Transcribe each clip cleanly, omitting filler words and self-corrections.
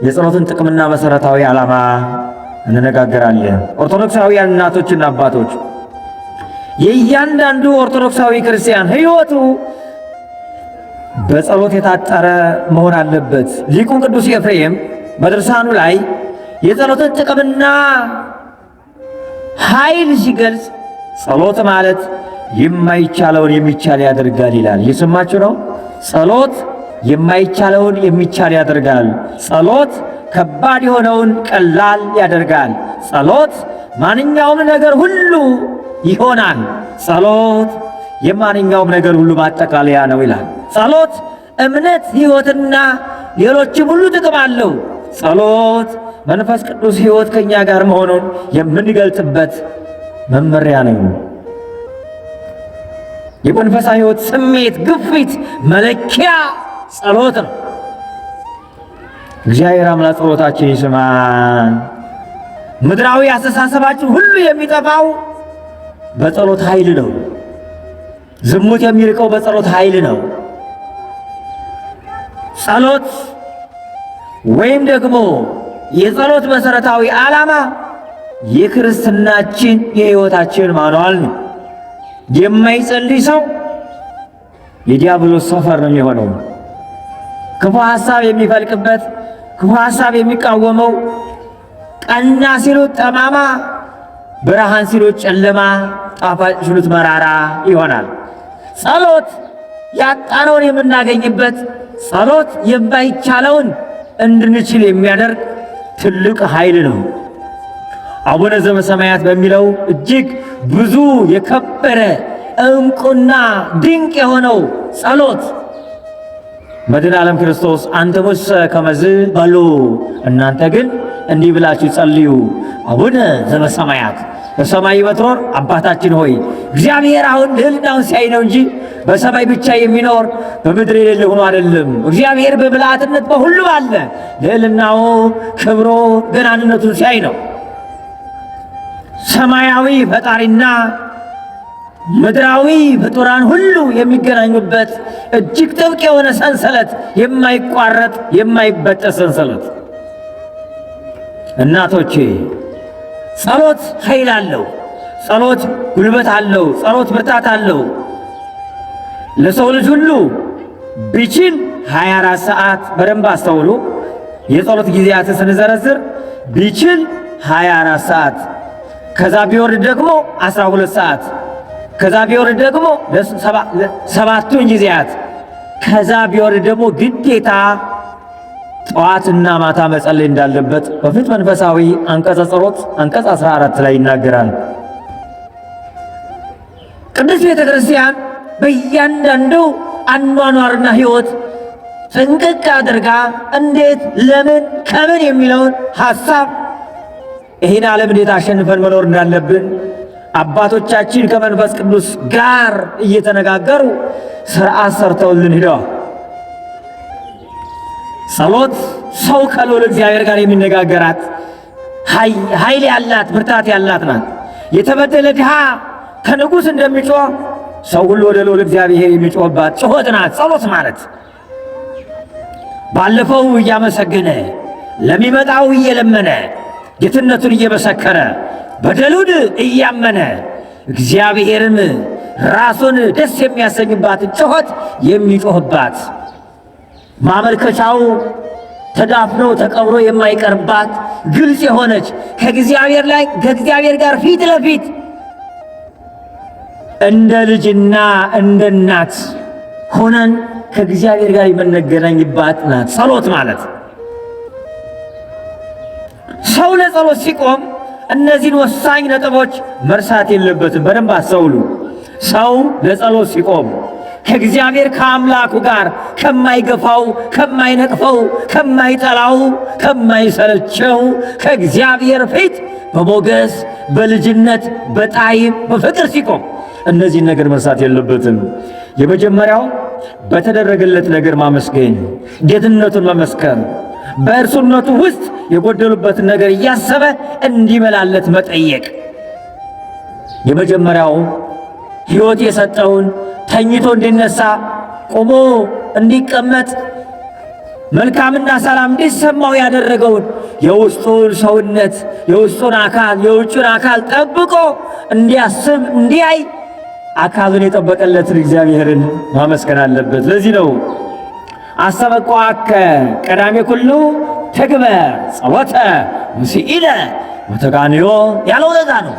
የጸሎትን ጥቅምና መሰረታዊ ዓላማ እንነጋገራለን። ኦርቶዶክሳውያን እናቶችና አባቶች የእያንዳንዱ ኦርቶዶክሳዊ ክርስቲያን ሕይወቱ በጸሎት የታጠረ መሆን አለበት። ሊቁ ቅዱስ ኤፍሬም በድርሳኑ ላይ የጸሎትን ጥቅምና ኃይል ሲገልጽ ጸሎት ማለት የማይቻለውን የሚቻል ያደርጋል ይላል። እየሰማችሁ ነው? ጸሎት የማይቻለውን የሚቻል ያደርጋል። ጸሎት ከባድ የሆነውን ቀላል ያደርጋል። ጸሎት ማንኛውም ነገር ሁሉ ይሆናል። ጸሎት የማንኛውም ነገር ሁሉ ማጠቃለያ ነው ይላል። ጸሎት እምነት፣ ሕይወትና ሌሎችም ሁሉ ጥቅም አለው። ጸሎት መንፈስ ቅዱስ ሕይወት ከእኛ ጋር መሆኑን የምንገልጥበት መመሪያ ነው። የመንፈሳዊ ሕይወት ስሜት፣ ግፊት መለኪያ ጸሎት ነው። እግዚአብሔር አምላክ ጸሎታችን ይስማን። ምድራዊ አስተሳሰባችን ሁሉ የሚጠፋው በጸሎት ኃይል ነው። ዝሙት የሚርቀው በጸሎት ኃይል ነው። ጸሎት ወይም ደግሞ የጸሎት መሰረታዊ ዓላማ የክርስትናችን የሕይወታችን ማንዋል ነው። የማይጸልይ ሰው የዲያብሎስ ሰፈር ነው የሆነው። ክፉ ሐሳብ የሚፈልቅበት፣ ክፉ ሐሳብ የሚቃወመው፣ ቀና ሲሉት ጠማማ፣ ብርሃን ሲሉት ጨለማ፣ ጣፋጭ ሲሉት መራራ ይሆናል። ጸሎት ያጣነውን የምናገኝበት፣ ጸሎት የማይቻለውን እንድንችል የሚያደርግ ትልቅ ኃይል ነው። አቡነ ዘበሰማያት በሚለው እጅግ ብዙ የከበረ ዕንቁና ድንቅ የሆነው ጸሎት መድኃኔ ዓለም ክርስቶስ አንተ ሙሰ ከመዝ በሉ፣ እናንተ ግን እንዲህ ብላችሁ ጸልዩ። አቡነ ዘበሰማያት በሰማይ የምትኖር አባታችን ሆይ። እግዚአብሔር አሁን ልዕልናውን ሲያይ ነው እንጂ በሰማይ ብቻ የሚኖር በምድር የሌለ ሆኖ አይደለም። እግዚአብሔር በምልአትነት በሁሉ አለ። ልዕልናው፣ ክብሮ፣ ገናንነቱን ሲያይ ነው። ሰማያዊ ፈጣሪና ምድራዊ ፍጡራን ሁሉ የሚገናኙበት እጅግ ጥብቅ የሆነ ሰንሰለት፣ የማይቋረጥ የማይበጠስ ሰንሰለት። እናቶቼ ጸሎት ኃይል አለው። ጸሎት ጉልበት አለው። ጸሎት ብርታት አለው። ለሰው ልጅ ሁሉ ቢችል 24 ሰዓት በደንብ አስተውሉ። የጸሎት ጊዜያትን ስንዘረዝር ቢችል 24 ሰዓት፣ ከዛ ቢወርድ ደግሞ 12 ሰዓት፣ ከዛ ቢወርድ ደግሞ ሰባቱን ጊዜያት፣ ከዛ ቢወርድ ደግሞ ግዴታ ጠዋትና ማታ መጸለይ እንዳለበት በፍትሕ መንፈሳዊ አንቀጸ ጸሎት አንቀጽ 14 ላይ ይናገራል። ቅድስት ቤተ ክርስቲያን በእያንዳንዱ አኗኗርና ሕይወት ጥንቅቅ አድርጋ እንዴት፣ ለምን፣ ከምን የሚለውን ሐሳብ ይህን ዓለም እንዴት አሸንፈን መኖር እንዳለብን አባቶቻችን ከመንፈስ ቅዱስ ጋር እየተነጋገሩ ሥርዓት ሰርተውልን ሂደዋል። ጸሎት ሰው ከልዑል እግዚአብሔር ጋር የሚነጋገራት ኃይል ያላት ብርታት ያላት ናት። የተበደለ ድሃ ከንጉሥ እንደሚጮህ ሰው ሁሉ ወደ ልዑል እግዚአብሔር የሚጮህባት ጩኸት ናት ጸሎት ማለት። ባለፈው እያመሰገነ ለሚመጣው እየለመነ ጌትነቱን እየመሰከረ በደሉን እያመነ እግዚአብሔርም ራሱን ደስ የሚያሰኝባትን ጩኸት የሚጮህባት፣ ማመልከቻው ተዳፍኖ ተቀብሮ የማይቀርባት ግልጽ የሆነች ከእግዚአብሔር ጋር ፊት ለፊት እንደ ልጅና እንደ እናት ሆነን ከእግዚአብሔር ጋር የምንገናኝባት ናት ጸሎት ማለት። ሰው ለጸሎት ሲቆም እነዚህን ወሳኝ ነጥቦች መርሳት የለበትም። በደንብ አስተውሉ። ሰው ለጸሎት ሲቆም ከእግዚአብሔር ከአምላኩ ጋር ከማይገፋው፣ ከማይነቅፈው፣ ከማይጠላው፣ ከማይሰለቸው ከእግዚአብሔር ፊት በሞገስ በልጅነት በጣዕም በፍቅር ሲቆም እነዚህን ነገር መርሳት የለበትም። የመጀመሪያው በተደረገለት ነገር ማመስገን፣ ጌትነቱን መመስከር፣ በእርሱነቱ ውስጥ የጎደሉበትን ነገር እያሰበ እንዲመላለት መጠየቅ። የመጀመሪያው ሕይወት የሰጠውን ተኝቶ እንዲነሳ ቆሞ እንዲቀመጥ መልካምና ሰላም እንዲሰማው ያደረገውን የውስጡን ሰውነት የውስጡን አካል የውጭውን አካል ጠብቆ እንዲያስብ እንዲያይ አካሉን የጠበቀለትን እግዚአብሔርን ማመስገን አለበት። ለዚህ ነው አስተበቅዖአከ ቀዳሜ ኩሉ ትግበር ጸሎተ ምስኢለ ወተጋንዮ ያለው ለዛ ነው።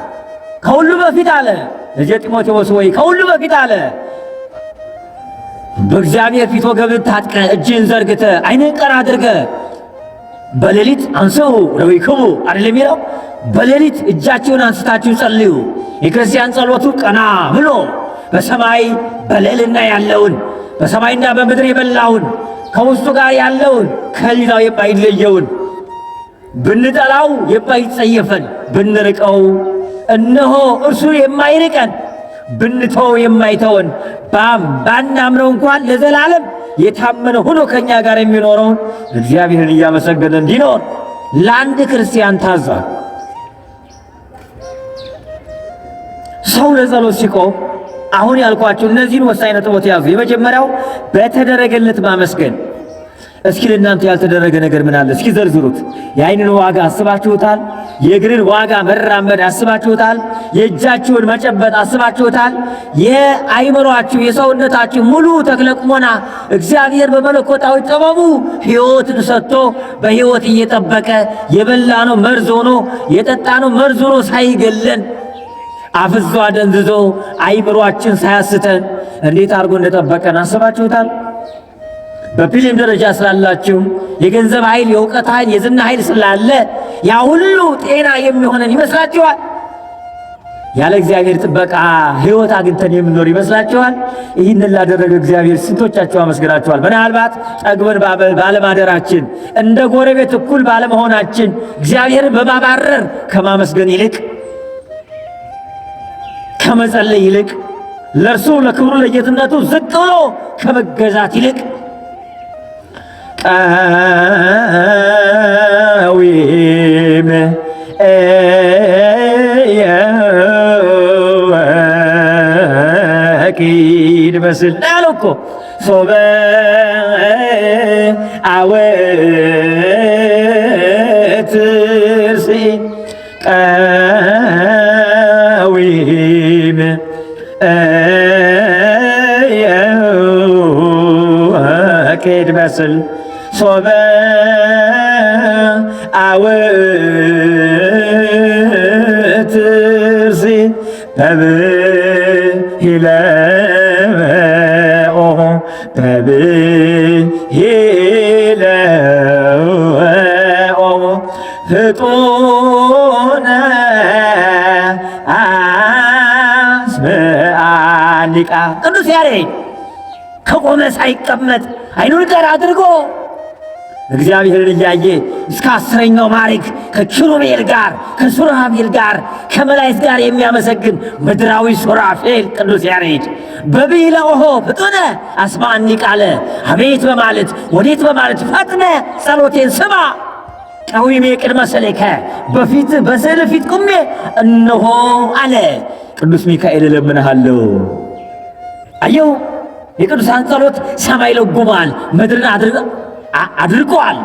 ከሁሉ በፊት አለ ልጄ ጢሞቴዎስ ወይ ከሁሉ በፊት አለ በእግዚአብሔር ፊት ወገብህን ታጥቀህ እጅህን ዘርግተህ ዓይንህን ቀና አድርገህ በሌሊት አንሥኡ እደዊክሙ አይደል የሚለው? በሌሊት እጃችሁን አንስታችሁ ጸልዩ። የክርስቲያን ጸሎቱ ቀና ብሎ በሰማይ በልዕልና ያለውን በሰማይና በምድር የበላውን ከውስጡ ጋር ያለውን ከሊላው የማይለየውን ብንጠላው የማይጸየፈን ብንርቀው እነሆ እርሱ የማይርቀን ብንተው የማይተወን ባናምነው እንኳን ለዘላለም የታመነ ሆኖ ከኛ ጋር የሚኖረውን እግዚአብሔርን እያመሰገነ እንዲኖር ለአንድ ክርስቲያን ታዟል። ሰው ለጸሎት ሲቆም አሁን ያልኳችሁ እነዚህን ወሳኝ ነጥቦች ያዙ። የመጀመሪያው በተደረገለት ማመስገን። እስኪ ለእናንተ ያልተደረገ ነገር ምን አለ? እስኪ ዘርዝሩት። የዓይንን ዋጋ አስባችሁታል? የእግርን ዋጋ መራመድ አስባችሁታል? የእጃችሁን መጨበጥ አስባችሁታል? የአይምሯችሁ የሰውነታችሁ ሙሉ ተክለቁሞና እግዚአብሔር በመለኮታዊ ጥበቡ ሕይወትን ሰጥቶ በሕይወት እየጠበቀ የበላነው መርዝ ሆኖ የጠጣነው መርዝ ሆኖ ሳይገለን አፍዞ አደንዝዞ አይምሯችን ሳያስተን እንዴት አድርጎ እንደጠበቀን አስባችሁታል? በፊልም ደረጃ ስላላችሁ የገንዘብ ኃይል፣ የእውቀት ኃይል፣ የዝና ኃይል ስላለ ያ ሁሉ ጤና የሚሆነን ይመስላችኋል? ያለ እግዚአብሔር ጥበቃ ሕይወት አግኝተን የምንኖር ይመስላችኋል? ይህንን ላደረገ እግዚአብሔር ስንቶቻችሁ አመስግናችኋል? ምናልባት ጠግበን ባለማደራችን እንደ ጎረቤት እኩል ባለመሆናችን እግዚአብሔርን በማባረር ከማመስገን ይልቅ ከመጸለይ ይልቅ ለእርሱ ለክብሩ ለጌትነቱ ዝቅ ብሎ ከመገዛት ይልቅ ቀዊም የወቂድ መስል ያለው እኮ ሶበ አወትርሲ ቀዊም የወቂድ መስል ሶበ አወትርሲ በብሂለኦ ፍጡነ አስበአኒቃ ቅዱስ ያሬድ ከቆመ ሳይቀመጥ ዓይኑን ቀና አድርጎ እግዚአብሔርን እያየ እስከ 10ኛው ማዕረግ ከኪሩቤል ጋር ከሱራፌል ጋር ከመላእክት ጋር የሚያመሰግን ምድራዊ ሱራፌል ቅዱስ ያሬድ በብሂለኦሆ ፍጡነ አስማኒ ቃለ አቤት በማለት ወዴት በማለት ፈጥነ ጸሎቴን ስማ። ቀዊሜ ቅድመ ስእለከ በፊት በስዕል ፊት ቁሜ እነሆ አለ ቅዱስ ሚካኤል እለምንሃለሁ። አየው የቅዱሳን ጸሎት ሰማይ ለጉሟል፣ ምድርን አድርጓል።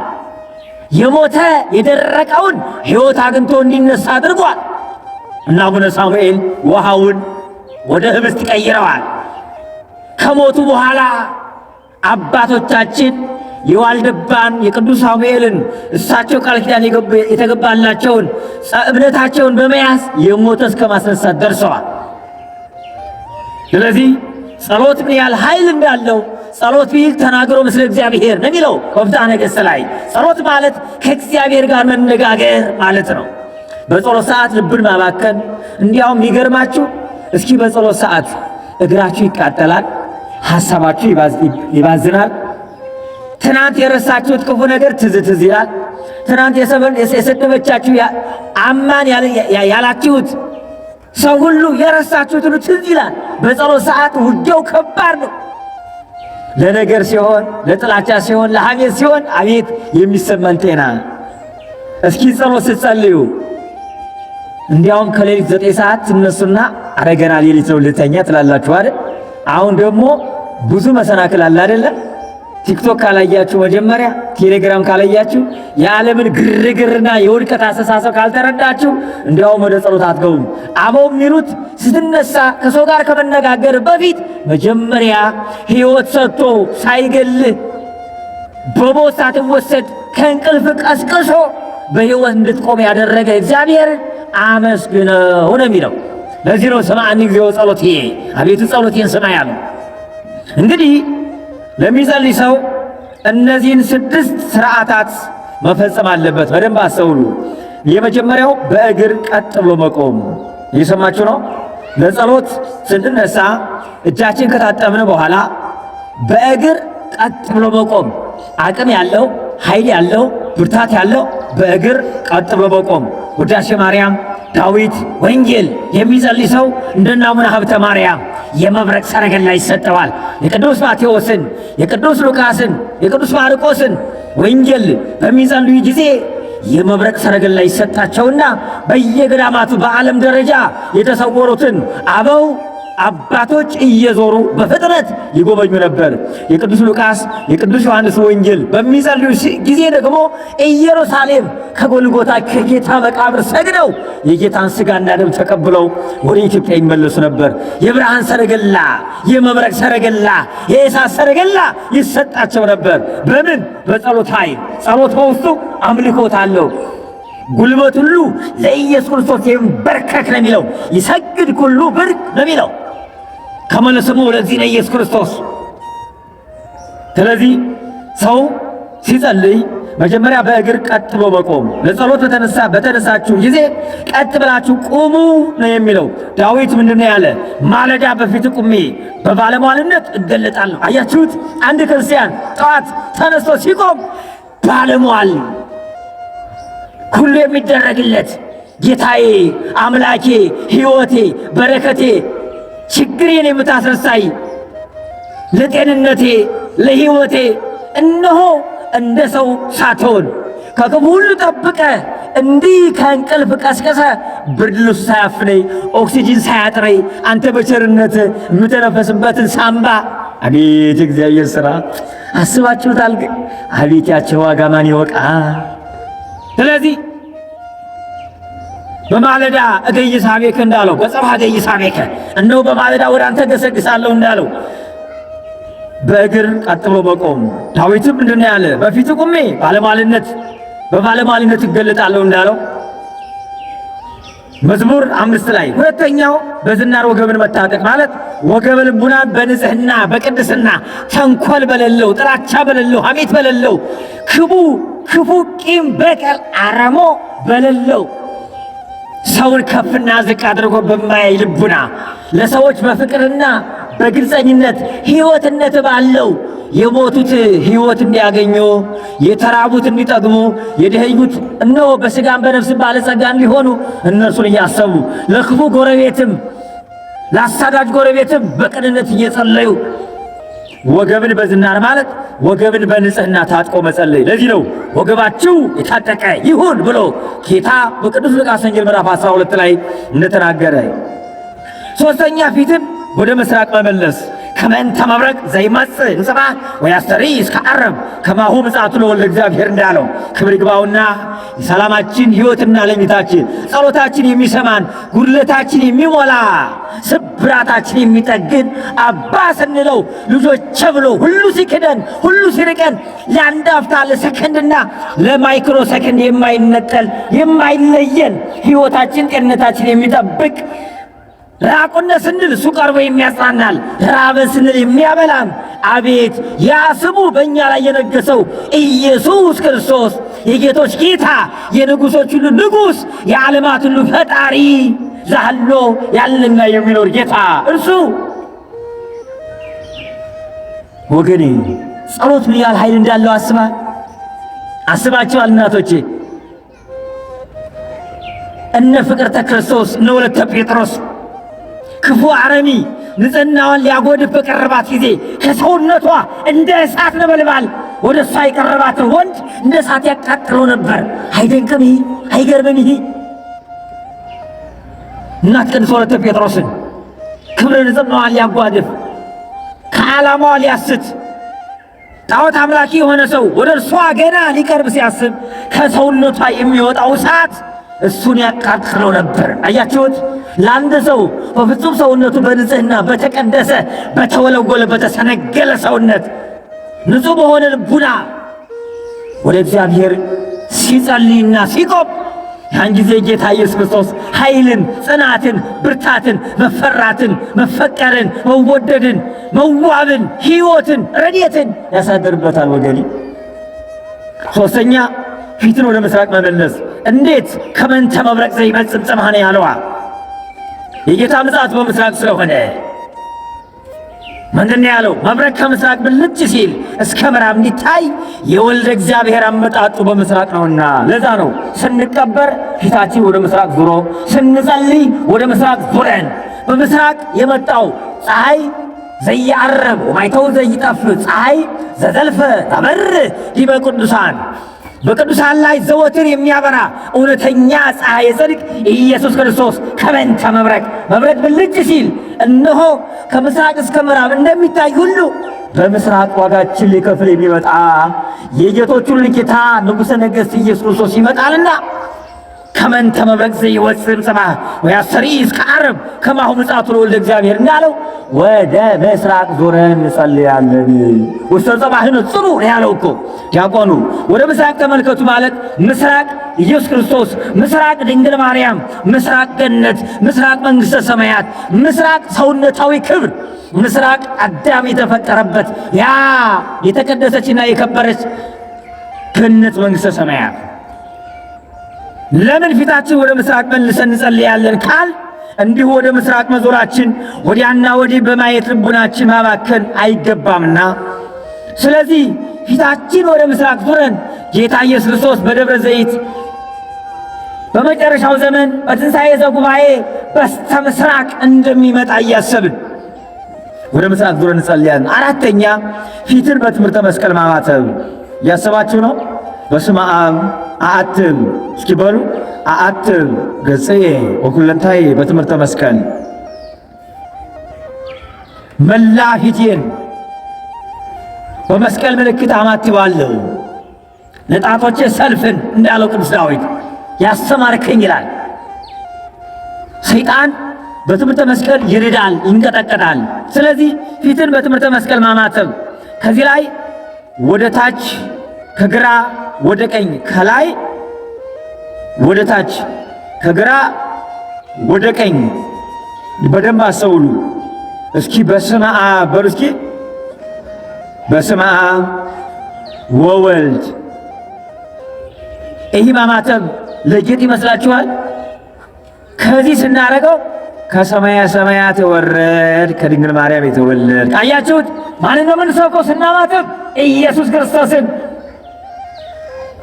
የሞተ የደረቀውን ሕይወት አግኝቶ እንዲነሳ አድርጓል። እና አቡነ ሳሙኤል ውሃውን ወደ ህብስት ቀይረዋል። ከሞቱ በኋላ አባቶቻችን የዋልድባን የቅዱስ ሳሙኤልን እሳቸው ቃል ኪዳን የተገባላቸውን እምነታቸውን በመያዝ የሞተ እስከ ማስነሳት ደርሰዋል። ስለዚህ ጸሎት ምን ያህል ኃይል እንዳለው ጸሎት ቢል ተናግሮ ምስለ እግዚአብሔር ነው የሚለው በፍትሐ ነገሥት ላይ። ጸሎት ማለት ከእግዚአብሔር ጋር መነጋገር ማለት ነው። በጸሎት ሰዓት ልብን ማባከን። እንዲያውም የሚገርማችሁ እስኪ በጸሎት ሰዓት እግራችሁ ይቃጠላል፣ ሐሳባችሁ ይባዝናል። ትናንት የረሳችሁት ክፉ ነገር ትዝ ይላል። ትናንት የሰደበቻችሁ አማን ያላችሁት ሰው ሁሉ የረሳችሁት ሁሉ ትዝ ይላል። በጸሎት ሰዓት ውጊያው ከባድ ነው። ለነገር ሲሆን፣ ለጥላቻ ሲሆን፣ ለሐሜት ሲሆን አቤት የሚሰማን ጤና። እስኪ ጸሎት ስትጸልዩ እንዲያውም ከሌሊት 9 ሰዓት ትነሱና አረገና ሌሊት ነው ልተኛ ትላላችሁ አይደል? አሁን ደግሞ ብዙ መሰናክል አለ አይደለ? ቲክቶክ ካላያችሁ መጀመሪያ ቴሌግራም ካላያችሁ የዓለምን ግርግርና የውድቀት አስተሳሰብ ካልተረዳችሁ እንዲያውም ወደ ጸሎት አትገቡም። አበው የሚሉት ስትነሳ ከሰው ጋር ከመነጋገር በፊት መጀመሪያ ሕይወት ሰጥቶ ሳይገልህ በሞት ሳትወሰድ ከእንቅልፍ ቀስቅሶ በሕይወት እንድትቆም ያደረገ እግዚአብሔር አመስግነው ነው የሚለው። ለዚህ ነው ስምዐኒ እግዚኦ ጸሎቴ፣ አቤቱ ጸሎቴን ስማ ያለው። እንግዲህ ለሚጸልይ ሰው እነዚህን 6 ሥርዓታት መፈጸም አለበት። በደንብ አስተውሉ። የመጀመሪያው በእግር ቀጥ ብሎ መቆም። እየሰማችሁ ነው? ለጸሎት ስንነሳ እጃችን ከታጠብን በኋላ በእግር ቀጥ ብሎ መቆም። አቅም ያለው ኃይል ያለው ብርታት ያለው በእግር ቀጥ ብሎ መቆም። ውዳሴ ማርያም፣ ዳዊት፣ ወንጌል የሚጸልይ ሰው እንደነ አቡነ ሀብተ ማርያም የመብረቅ ሰረገላ ይሰጠዋል። የቅዱስ ማቴዎስን፣ የቅዱስ ሉቃስን፣ የቅዱስ ማርቆስን ወንጌል በሚጸልዩ ጊዜ የመብረቅ ሰረገላ ይሰጣቸውና በየገዳማቱ በዓለም ደረጃ የተሰወሩትን አበው አባቶች እየዞሩ በፍጥነት ይጎበኙ ነበር። የቅዱስ ሉቃስ የቅዱስ ዮሐንስ ወንጌል በሚጸልዩ ጊዜ ደግሞ ኢየሩሳሌም ከጎልጎታ ከጌታ መቃብር ሰግደው የጌታን ሥጋና ደም ተቀብለው ወደ ኢትዮጵያ ይመለሱ ነበር። የብርሃን ሰረገላ፣ የመብረቅ ሰረገላ፣ የእሳት ሰረገላ ይሰጣቸው ነበር። በምን? በጸሎት ኃይል። ጸሎት በውስጡ አምልኮት አለው። ጉልበት ሁሉ ለኢየሱስ ክርስቶስ ይንበርከክ ነው የሚለው። ይሰግድ ኩሉ ብርክ ነው የሚለው ከመለስሙ ለዚህ ነው ኢየሱስ ክርስቶስ። ስለዚህ ሰው ሲጸልይ መጀመሪያ በእግር ቀጥ ብሎ መቆም። ለጸሎት በተነሳችሁ ጊዜ ቀጥ ብላችሁ ቁሙ ነው የሚለው። ዳዊት ምንድነው ያለ? ማለዳ በፊት ቁሜ በባለሟልነት እገለጣለሁ። አያችሁት? አንድ ክርስቲያን ጠዋት ተነስቶ ሲቆም ባለሟል ሁሉ የሚደረግለት ጌታዬ፣ አምላኬ፣ ሕይወቴ፣ በረከቴ፣ ችግሬን የምታስረሳይ ለጤንነቴ፣ ለሕይወቴ እነሆ እንደ ሰው ሳትሆን ከክፉ ሁሉ ጠብቀ እንዲህ ከእንቅልፍ ቀስቀሰ ብርድ ልብስ ሳያፍነኝ ኦክሲጂን ሳያጥረኝ አንተ በቸርነት የምተነፈስበትን ሳምባ። አቤት እግዚአብሔር ሥራ! አስባችሁታል? ግን አቤት ያቸው ዋጋ ማን ይወቃ? ስለዚህ በማለዳ እገይሳቤከ እንዳለው በጸባህ እገይሳቤከ እነሆ በማለዳ ወደ አንተ ገሰግሳለሁ እንዳለው በእግር ቀጥ ብሎ መቆም። ዳዊትም ምንድነው ያለ? በፊት ቁሜ በባለሟልነት እገለጣለሁ እንዳለው መዝሙር 5 ላይ። ሁለተኛው በዝናር ወገብን መታጠቅ ማለት ወገበ ልቡናን በንጽህና በቅድስና ተንኮል በሌለው ጥላቻ በሌለው ሐሜት በሌለው ክፉ ቂም በቀል አረሞ በሌለው ሰውን ከፍና ዝቅ አድርጎ በማያይ ልቡና ለሰዎች በፍቅርና በግልጸኝነት ሕይወትነት ባለው የሞቱት ሕይወት እንዲያገኙ፣ የተራቡት እንዲጠግሙ፣ የደኸዩት እነሆ በሥጋም በነፍስም ባለጸጋ እንዲሆኑ እነርሱን እያሰቡ ለክፉ ጎረቤትም ለአሳዳጅ ጎረቤትም በቅንነት እየጸለዩ ወገብን በዝናር ማለት ወገብን በንጽህና ታጥቆ መጸለይ። ለዚህ ነው ወገባችሁ የታጠቀ ይሁን ብሎ ጌታ በቅዱስ ሉቃስ ወንጌል ምዕራፍ 12 ላይ እንደተናገረ። ሶስተኛ ፊትን ወደ ምስራቅ መመለስ ከመንተ መብረቅ ዘይመጽእ እምጽባሕ ወያስተሪ እስከ ዓረብ ከማሁ ምጽአቱ ለወልደ እግዚአብሔር እንዳለው ክብር ይግባውና የሰላማችን ሕይወትና ለኝታችን ጸሎታችን የሚሰማን ጉድለታችን የሚሞላ ስብራታችን የሚጠግን አባ ስንለው ልጆቼ ብሎ ሁሉ ሲክደን ሁሉ ሲርቀን ለአንድ አፍታ ለሰከንድና ለማይክሮ ሰከንድ የማይነጠል የማይለየን ሕይወታችን ጤንነታችን የሚጠብቅ ራቁነ ስንል እሱ ቀርቦ የሚያጽናናል፣ ራበ ስንል የሚያበላን አቤት ያ ስሙ በእኛ ላይ የነገሰው ኢየሱስ ክርስቶስ የጌቶች ጌታ የንጉሶች ሁሉ ንጉሥ የዓለማት ሁሉ ፈጣሪ ዛሎ ያለና የሚኖር ጌታ እርሱ። ወገኔ ጸሎት ምን ያህል ኃይል እንዳለው አስባችኋል? እናቶቼ እነ ፍቅርተ ክርስቶስ እነ ወለተ ጴጥሮስ ክፉ አረሚ ንጽሕናዋን ሊያጎድፍ በቀረባት ጊዜ ከሰውነቷ እንደ እሳት ነበልባል ወደ እሷ የቀረባትን ወንድ እንደ እሳት ያቃጥለው ነበር። አይደንቅም? ይሄ አይገርምም? ይሄ እናት ቅድስት ወለተ ጴጥሮስን ክብረ ንጽሕናዋን ሊያጓድፍ ከዓላማዋ ሊያስት ጣዖት አምላኪ የሆነ ሰው ወደ እርሷ ገና ሊቀርብ ሲያስብ ከሰውነቷ የሚወጣው እሳት እሱን ያቃጥለው ነበር። አያችሁት? ለአንድ ሰው በፍጹም ሰውነቱ በንጽህና በተቀደሰ በተወለወለ በተሰነገለ ሰውነት ንጹሕ በሆነ ልቡና ወደ እግዚአብሔር ሲጸልይና ሲቆም ያን ጊዜ ጌታ ኢየሱስ ክርስቶስ ኃይልን፣ ጽናትን፣ ብርታትን፣ መፈራትን፣ መፈቀርን፣ መወደድን፣ መዋብን፣ ሕይወትን፣ ረድኤትን ያሳድርበታል። ወገኔ ሦስተኛ ፊትን ወደ ምስራቅ መመለስ። እንዴት? ከመንተ መብረቅ ዘይመጽእ ጽምሐነ ያለዋ የጌታ ምጽአት በምስራቅ ስለሆነ ምንድን ያለው? መብረቅ ከምስራቅ ብልጭ ሲል እስከ ምዕራብ እንዲታይ የወልደ እግዚአብሔር አመጣጡ በምስራቅ ነውና። ለዛ ነው ስንቀበር ፊታችን ወደ ምስራቅ ዙሮ፣ ስንጸልይ ወደ ምስራቅ ዙረን። በምስራቅ የመጣው ፀሐይ ዘየዐረብ ወማይተው ዘይጠፍ ፀሐይ ዘዘልፈ ታበርህ ዲበ ቅዱሳን በቅዱሳን ላይ ዘወትር የሚያበራ እውነተኛ ፀሐይ የጽድቅ ኢየሱስ ክርስቶስ ከመንተ መብረቅ መብረቅ ብልጭ ሲል እነሆ ከምስራቅ እስከ ምዕራብ እንደሚታይ ሁሉ በምስራቅ ዋጋችን ሊከፍል የሚመጣ የጌቶች ሁሉ ጌታ ንጉሠ ነገሥት ኢየሱስ ክርስቶስ ይመጣልና ከመንተ መብረቅ ዘይወጽእ እምጽባሕ ወያስተርኢ እስከ ዓርብ ከማሁ ምጽአቱ ለወልደ እግዚአብሔር እንዳለው ወደ ምስራቅ ዞረን እንጸልያለን። ውስተ ጽባሕ ንጹሩ ያለው እኮ ዲያቆኑ። ወደ ምስራቅ ተመልከቱ ማለት ምስራቅ ኢየሱስ ክርስቶስ፣ ምስራቅ ድንግል ማርያም፣ ምስራቅ ገነት፣ ምስራቅ መንግሥተ ሰማያት፣ ምስራቅ ሰውነታዊ ክብር፣ ምስራቅ አዳም የተፈጠረበት ያ የተቀደሰችና የከበረች ገነት መንግሥተ ሰማያት። ለምን ፊታችን ወደ ምስራቅ መልሰን እንጸልያለን ካል እንዲሁ ወደ ምስራቅ መዞራችን ወዲያና ወዲህ በማየት ልቡናችን ማባከን አይገባምና፣ ስለዚህ ፊታችን ወደ ምስራቅ ዞረን ጌታ ኢየሱስ ክርስቶስ በደብረ ዘይት በመጨረሻው ዘመን በትንሣኤ ዘጉባኤ በስተ ምስራቅ እንደሚመጣ እያሰብን ወደ ምስራቅ ዞረን እንጸልያለን። አራተኛ ፊትን በትምህርተ መስቀል ማማተብ። እያሰባችሁ ነው? በስመ አብ አአትም እስኪ በሉ አአትም ገጽዬ ወኩለንታዬ በትምህርተ መስቀል። መላ ፊቴን በመስቀል ምልክት አማትባለሁ፣ ለጣቶቼ ሰልፍን እንዳለው ቅዱስ ዳዊት ያስተማርከኝ ይላል። ሰይጣን በትምህርተ መስቀል ይርዳል፣ ይንቀጠቀጣል። ስለዚህ ፊትን በትምህርተ መስቀል ማማተብ፣ ከዚህ ላይ ወደ ታች ከግራ ወደ ቀኝ፣ ከላይ ወደ ታች፣ ከግራ ወደ ቀኝ በደንብ አስተውሉ። እስኪ በስመ አብ በሉ እስኪ። በስመ አብ ወወልድ። ይህ ማማተብ ለጌጥ ይመስላችኋል? ከዚህ ስናደርገው ከሰማያ ሰማያት የወረድ ከድንግል ማርያም የተወለድ። አያችሁት? ማንን ነው የምንሰብከው ስናማተብ? ኢየሱስ ክርስቶስን።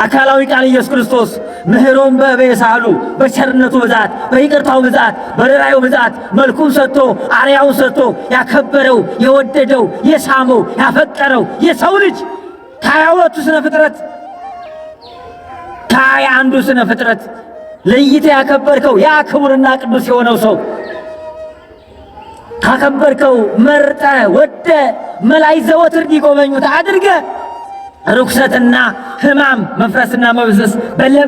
አካላዊ ቃል ኢየሱስ ክርስቶስ ምህሮን በበሳሉ በቸርነቱ ብዛት በይቅርታው ብዛት በርኅራኄው ብዛት መልኩን ሰጥቶ አርያውን ሰጥቶ ያከበረው የወደደው የሳመው ያፈቀረው የሰው ልጅ ከ22ቱ ስነ ፍጥረት ከ21ዱ ስነ ፍጥረት ለይተ ያከበርከው ያ ክቡርና ቅዱስ የሆነው ሰው ካከበርከው መርጠ ወደ መላእክት ዘወትር እንዲጎበኙት አድርገ ርኩሰትና ሕማም መፍረስና መበስበስ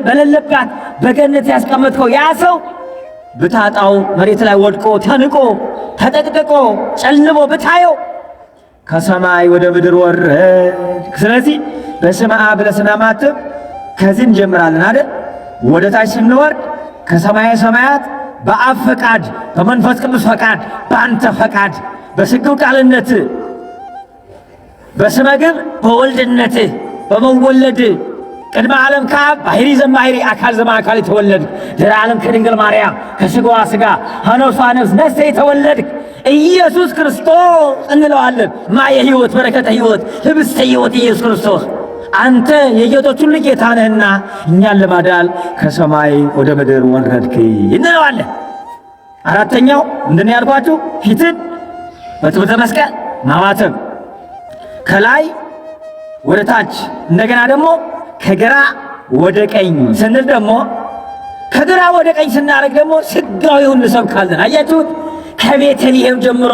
በሌለባት በገነት ያስቀመጥከው ያ ሰው ብታጣው መሬት ላይ ወድቆ ተንቆ ተጠቅጥቆ ጨልሞ ብታየው ከሰማይ ወደ ምድር ወረድ። ስለዚህ በስመ አብ ብለን ስናማትብ ከዚህ እንጀምራለን አይደል? ወደ ታች ስንወርድ ከሰማየ ሰማያት በአብ ፈቃድ በመንፈስ ቅዱስ ፈቃድ በአንተ ፈቃድ በስግው ቃልነት በስመ ግብ በወልድነት በመወለድ ቅድመ ዓለም ከአብ ባሕሪ ዘማሕሪ አካል ዘማካል የተወለድክ ድኅረ ዓለም ከድንግል ማርያም ከሥጋዋ ሥጋ ከነፍሷ ነፍስ ነሥተህ የተወለድክ ኢየሱስ ክርስቶስ እንለዋለን። ማየ ሕይወት በረከተ ሕይወት ህብስተ ሕይወት ኢየሱስ ክርስቶስ አንተ የጌቶች ሁሉ ጌታ ነህና እኛን ለማዳን ከሰማይ ወደ ምድር ወረድክ እንለዋለን። አራተኛው ምንድን ነው ያልኳችሁ? ፊትን በትምህርተ መስቀል ማማተብ፣ ከላይ ወደ ታች እንደገና ደግሞ ከግራ ወደ ቀኝ ስንል ደግሞ ከግራ ወደ ቀኝ ስናደርግ ደግሞ ሥጋዌውን እንሰብካለን። አያችሁት? ከቤተልሔም ጀምሮ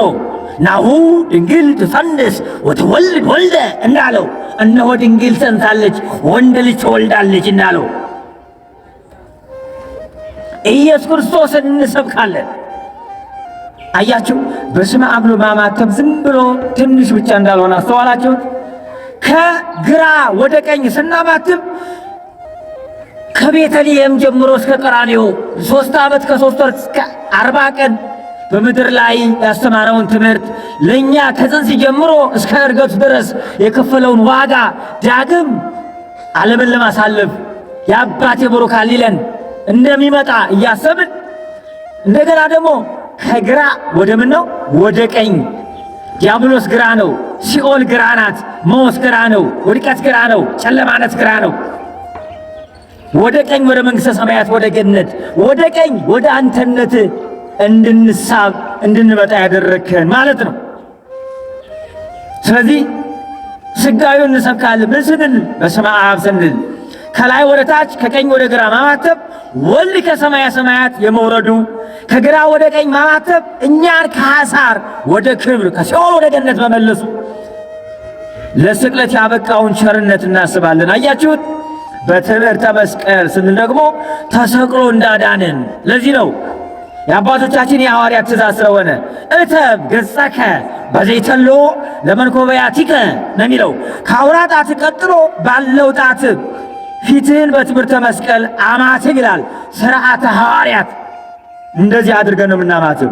ናሁ ድንግል ትጸንስ ወትወልድ ወልደ እንዳለው፣ እነሆ ድንግል ጸንሳለች ወንድ ልጅ ትወልዳለች እንዳለው ኢየሱስ ክርስቶስን እንሰብካለን። አያችሁ፣ በስመ አብ ብሎ ማማተብ ዝም ብሎ ትንሽ ብቻ እንዳልሆነ አስተዋላችሁት? ከግራ ወደ ቀኝ ስናማትብ ከቤተልሔም ጀምሮ እስከ ቀራንዮ 3 ዓመት ከ3 ወር እስከ 40 ቀን በምድር ላይ ያስተማረውን ትምህርት ለእኛ ከጽንስ ጀምሮ እስከ ዕርገቱ ድረስ የከፈለውን ዋጋ ዳግም ዓለምን ለማሳለፍ የአባቴ ቡሩካን ሊለን እንደሚመጣ እያሰብን እንደገና ደግሞ ከግራ ወደ ምን ነው? ወደ ቀኝ። ዲያብሎስ ግራ ነው፣ ሲኦል ግራ ናት፣ ሞት ግራ ነው፣ ውድቀት ግራ ነው፣ ጨለማነት ግራ ነው። ወደ ቀኝ ወደ መንግሥተ ሰማያት ወደ ገነት፣ ወደ ቀኝ ወደ አንተነት እንድንሳብ እንድንመጣ ያደረግከን ማለት ነው። ስለዚህ ሥጋዌውን እንሰብካለን። ምን ስንል? በስመ አብ ስንል ከላይ ወደ ታች ከቀኝ ወደ ግራ ማማተብ ወልድ ከሰማየ ሰማያት የመውረዱ፣ ከግራ ወደ ቀኝ ማማተብ እኛን ከሐሳር ወደ ክብር ከሲኦል ወደ ገነት መመለሱ፣ ለስቅለት ያበቃውን ቸርነት እናስባለን። አያችሁት? በትምህርተ መስቀል ስንል ደግሞ ተሰቅሎ እንዳዳንን። ለዚህ ነው የአባቶቻችን የሐዋርያት ትእዛዝ ስለሆነ እተብ ገጸከ በዘይተሎ ለመንኮበያቲከ ነው የሚለው። ከአውራ ጣት ቀጥሎ ባለው ጣት ፊትህን በትምህርተ መስቀል አማትብ ይላል ሥርዓተ ሐዋርያት። እንደዚህ አድርገን ነው የምናማትብ።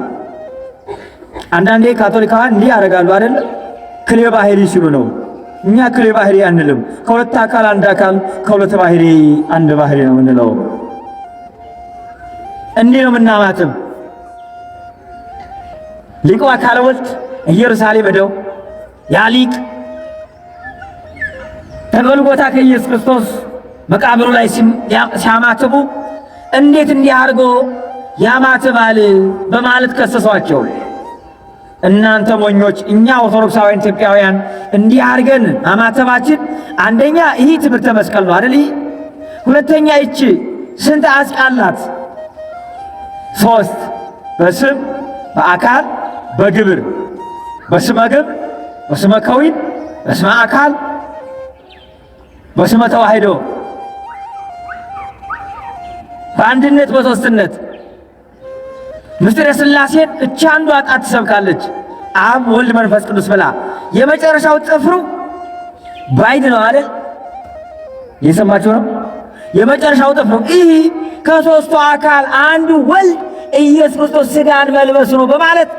አንዳንዴ ካቶሊካውያን እንዲህ ያደርጋሉ አይደል? ክልኤ ባሕሪ ሲሉ ነው። እኛ ክልኤ ባሕሪ አንልም። ከሁለት አካል አንድ አካል፣ ከሁለት ባሕሪ አንድ ባሕሪ ነው የምንለው። እንዲህ ነው የምናማትብ። ሊቁ አካለ ወልድ ኢየሩሳሌም ሄደው ያ ሊቅ ከጎልጎታ ከኢየሱስ ክርስቶስ መቃብሩ ላይ ሲያማትቡ እንዴት እንዲህ አድርጎ ያማትባል በማለት ከሰሷቸው። እናንተ ሞኞች፣ እኛ ኦርቶዶክሳውያን ኢትዮጵያውያን እንዲህ አድርገን ማማተባችን አንደኛ ይህ ትምህርተ መስቀል ነው አይደል? ሁለተኛ ይቺ ስንት አስቃላት? 3 በስም በአካል በግብር። በስመ ግብር፣ በስመ ከዊን፣ በስመ አካል፣ በስመ ተዋሕዶ፣ በአንድነት በሦስትነት ምስጢረ ሥላሴን እቻ አንዷ ጣት ትሰብካለች። አብ ወልድ መንፈስ ቅዱስ ብላ የመጨረሻው ጥፍሩ ባይድ ነው አይደል? የሰማችሁ ነው። የመጨረሻው ጥፍሩ ይህ ከሦስቱ አካል አንዱ ወልድ ኢየሱስ ክርስቶስ ሥጋን መልበሱ ነው በማለት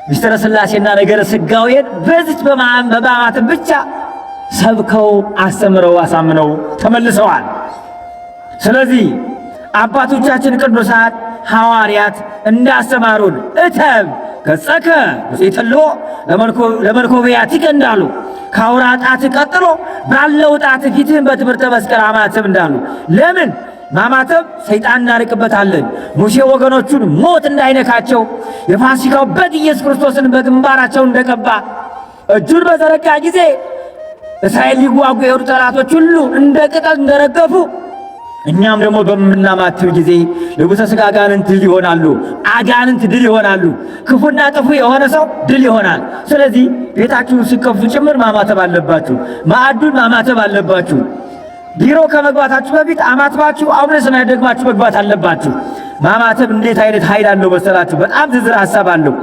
ምስጢረ ሥላሴና ነገረ ሥጋዌን በዚች በማማተብ ብቻ ሰብከው አስተምረው አሳምነው ተመልሰዋል። ስለዚህ አባቶቻችን ቅዱሳት ሐዋርያት እንዳስተማሩን እተብ ገጸከ በዘይተሎ ለመንኮበያቲከ እንዳሉ ከአውራ ጣት ቀጥሎ ባለው ጣት ፊትህን በትምህርተ መስቀል አማትብ እንዳሉ። ለምን ማማተብ? ሰይጣን እናርቅበታለን። ሙሴ ወገኖቹን ሞት እንዳይነካቸው የፋሲካው በግ ኢየሱስ ክርስቶስን በግንባራቸው እንደቀባ እጁን በዘረጋ ጊዜ እስራኤል ሊዋጉ የሄዱ ጠላቶች ሁሉ እንደ ቅጠል እንደረገፉ እኛም ደግሞ በምናማትብ ጊዜ ንጉሠ ሥጋ አጋንንት ድል ይሆናሉ። አጋንንት ድል ይሆናሉ። ክፉና ጥፉ የሆነ ሰው ድል ይሆናል። ስለዚህ ቤታችሁን ሲከፍቱ ጭምር ማማተብ አለባችሁ። ማዕዱን ማማተብ አለባችሁ። ቢሮ ከመግባታችሁ በፊት አማትባችሁ አቡነ ሰማያት ደግማችሁ መግባት አለባችሁ። ማማተብ እንዴት አይነት ኃይል አለው መሰላችሁ? በጣም ዝርዝር ሐሳብ አለው።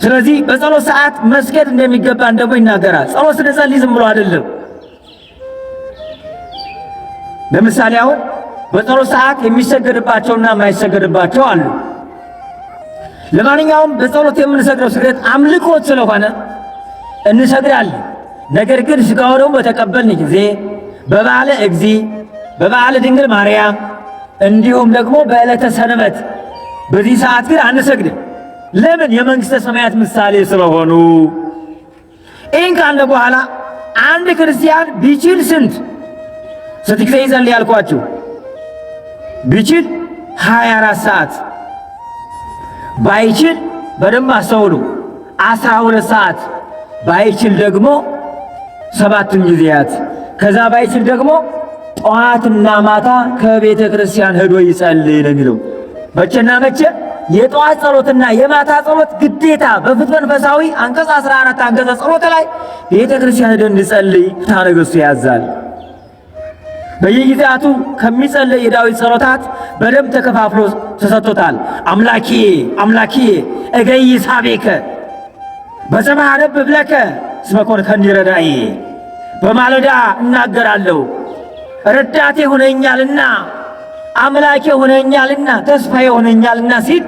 ስለዚህ በጸሎት ሰዓት መስገድ እንደሚገባን ደግሞ ይናገራል። ጸሎት ስንጸልይ ዝም ብሎ አይደለም። ለምሳሌ አሁን በጸሎት ሰዓት የሚሰገድባቸውና የማይሰገድባቸው አሉ። ለማንኛውም በጸሎት የምንሰግደው ስግደት አምልኮት ስለሆነ እንሰግዳለን። ነገር ግን ሥጋው ደግሞ በተቀበልን ጊዜ በበዓለ እግዚእ፣ በበዓለ ድንግል ማርያም እንዲሁም ደግሞ በዕለተ ሰንበት በዚህ ሰዓት ግን አንሰግድም። ለምን? የመንግሥተ ሰማያት ምሳሌ ስለሆኑ። ይህን ካለ በኋላ አንድ ክርስቲያን ቢችል ስንት ጊዜ ይጸልይ ያልኳችሁ? ቢችል 24 ሰዓት፣ ባይችል በደንብ አስተውሉ 12 ሰዓት፣ ባይችል ደግሞ 7 ጊዜያት፣ ከዛ ባይችል ደግሞ ጠዋትና ማታ ከቤተ ክርስቲያን ሄዶ ይጸልይ ነው የሚለው። መቼና መቼ? የጠዋት ጸሎትና የማታ ጸሎት ግዴታ በፍትሐ መንፈሳዊ አንቀጽ 14 አንቀጽ ጸሎት ላይ ቤተ ክርስቲያን ሄደን እንጸልይ ፍትሐ ነገሥቱ ያዛል። በየጊዜያቱ ከሚጸለይ የዳዊት ጸሎታት በደንብ ተከፋፍሎ ተሰጥቶታል። አምላኬ አምላኬ እገይሳቤከ በሰማይ አነብብ ለከ እስመ ኮንከኒ ረዳኢ፣ በማለዳ እናገራለሁ ረዳቴ ሆነኛልና አምላኬ ሆነኛልና ተስፋዬ ሆነኛልና ሲል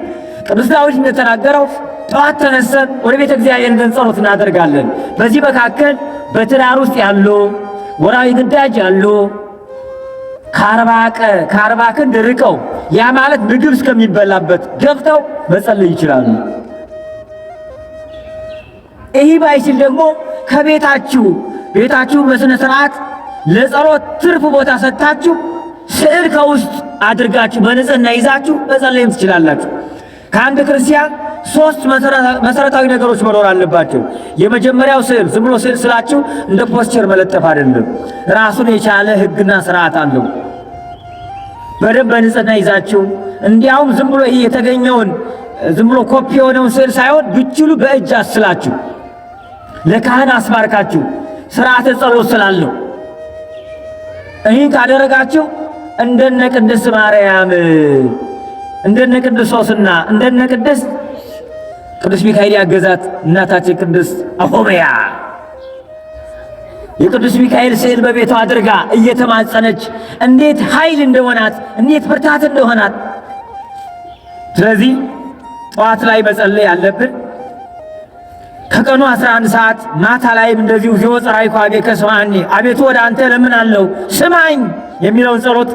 ቅዱስ ዳዊት እንደተናገረው ጠዋት ተነስተን ወደ ቤተ እግዚአብሔር ጸሎት እናደርጋለን። በዚህ መካከል በትዳር ውስጥ ያሉ ወራዊ ግዳጅ ያሉ ከአርባ ክንድ ርቀው ያ ማለት ምግብ እስከሚበላበት ገብተው መጸለይ ይችላሉ። ይህ ባይችል ደግሞ ከቤታችሁ በስነ ስርዓት ለጸሎት ትርፍ ቦታ ሰጥታችሁ ስዕል ከውስጥ አድርጋችሁ በንጽህና ይዛችሁ መጸለይም ትችላላችሁ። ከአንድ ክርስቲያን 3 መሰረታዊ ነገሮች መኖር አለባቸው። የመጀመሪያው ስዕል ዝም ብሎ ስዕል ስላችሁ እንደ ፖስቸር መለጠፍ አይደለም። ራሱን የቻለ ሕግና ስርዓት አለው። በደንብ በንጽህና ይዛችሁ እንዲያውም ዝም ብሎ ይሄ የተገኘውን ዝም ብሎ ኮፒ የሆነውን ስዕል ሳይሆን ብችሉ በእጅ አስላችሁ ለካህን አስባርካችሁ ስርዓተ ጸሎት ስላለው ይህን ካደረጋችሁ እንደነ ቅድስት ማርያም እንደነ ቅድስት ሶስና እንደነ ቅዱስ ሚካኤል ያገዛት እናታችን ቅድስት አፎምያ የቅዱስ ሚካኤል ስዕል በቤቷ አድርጋ እየተማጸነች እንዴት ኃይል እንደሆናት እንዴት ብርታት እንደሆናት። ስለዚህ ጠዋት ላይ መጸለይ አለብን። ከቀኑ 11 ሰዓት ማታ ላይም እንደዚሁ ዘወፅራይኩ ኀቤከ ስምዓኒ፣ አቤቱ ወደ አንተ እለምናለሁ ስማኝ የሚለውን ጸሎት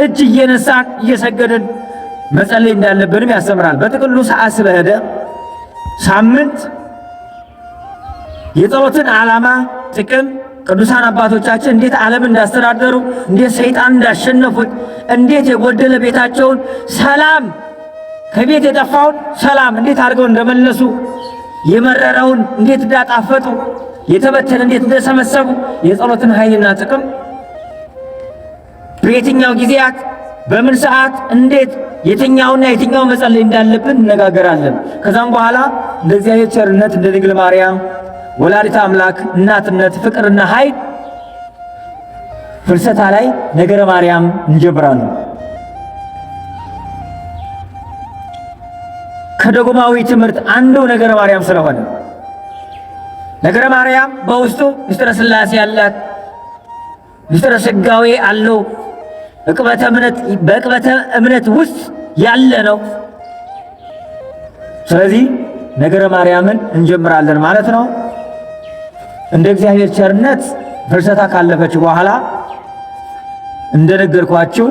እጅ እየነሳን እየሰገድን መጸለይ እንዳለብንም ያስተምራል። በጥቅሉ ሰዓት ስለሄደ ሳምንት የጸሎትን ዓላማ ጥቅም ቅዱሳን አባቶቻችን እንዴት ዓለም እንዳስተዳደሩ እንዴት ሰይጣን እንዳሸነፉት እንዴት የጎደለ ቤታቸውን ሰላም ከቤት የጠፋውን ሰላም እንዴት አድርገው እንደመለሱ የመረረውን እንዴት እንዳጣፈጡ የተበተነ እንዴት እንደሰበሰቡ የጸሎትን ኃይልና ጥቅም በየትኛው ጊዜያት በምን ሰዓት እንዴት የትኛውና የትኛው መጸለይ እንዳለብን እነጋገራለን። ከዛም በኋላ እንደ እግዚአብሔር ቸርነት እንደ ድንግል ማርያም ወላዲተ አምላክ እናትነት ፍቅርና ኃይል ፍልሰታ ላይ ነገረ ማርያም እንጀምራለን። ከደጉማዊ ትምህርት አንዱ ነገረ ማርያም ስለሆነ ነገረ ማርያም በውስጡ ምስጢረ ሥላሴ ያላት ምስጢረ ሥጋዌ አለው። በዕቅበተ እምነት ውስጥ ያለ ነው። ስለዚህ ነገረ ማርያምን እንጀምራለን ማለት ነው። እንደ እግዚአብሔር ቸርነት ፍልሰታ ካለፈች በኋላ እንደነገርኳችሁ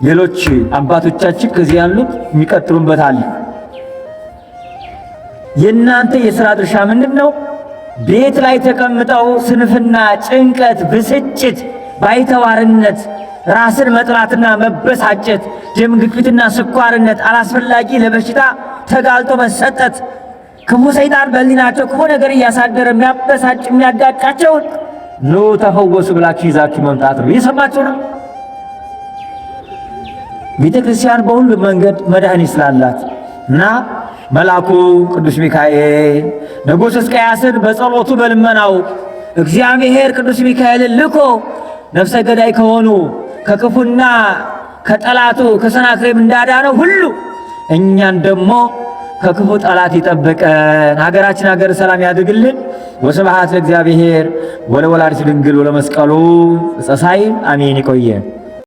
ሌሎች አባቶቻችን ከዚህ ያሉት የሚቀጥሉበት አለ። የእናንተ የሥራ ድርሻ ምንድን ነው? ቤት ላይ ተቀምጠው ስንፍና፣ ጭንቀት፣ ብስጭት፣ ባይተዋርነት፣ ራስን መጥላትና መበሳጨት፣ ደም ግፊትና ስኳርነት፣ አላስፈላጊ ለበሽታ ተጋልጦ መሰጠት፣ ክፉ ሰይጣን በሕሊናቸው ክፉ ነገር እያሳደረ የሚያበሳጭ የሚያጋጫቸውን ኑ ተፈወሱ ብላችሁ ይዛችሁ መምጣት ነው። እየሰማችሁ ነው። ቤተ ክርስቲያን በሁሉም መንገድ መድኃኒት ስላላት እና መልአኩ ቅዱስ ሚካኤል ንጉሥ ሕዝቅያስን በጸሎቱ በልመናው እግዚአብሔር ቅዱስ ሚካኤልን ልኮ ነፍሰ ገዳይ ከሆኑ ከክፉና ከጠላቱ ከሰናክሬም እንዳዳነው ሁሉ እኛን ደግሞ ከክፉ ጠላት ይጠብቀን። ሀገራችን ሀገር ሰላም ያድርግልን። ወስብሐት ለእግዚአብሔር ወለወላዲቱ ድንግል ወለመስቀሉ ዕፀ ሳይል አሜን። ይቆየን።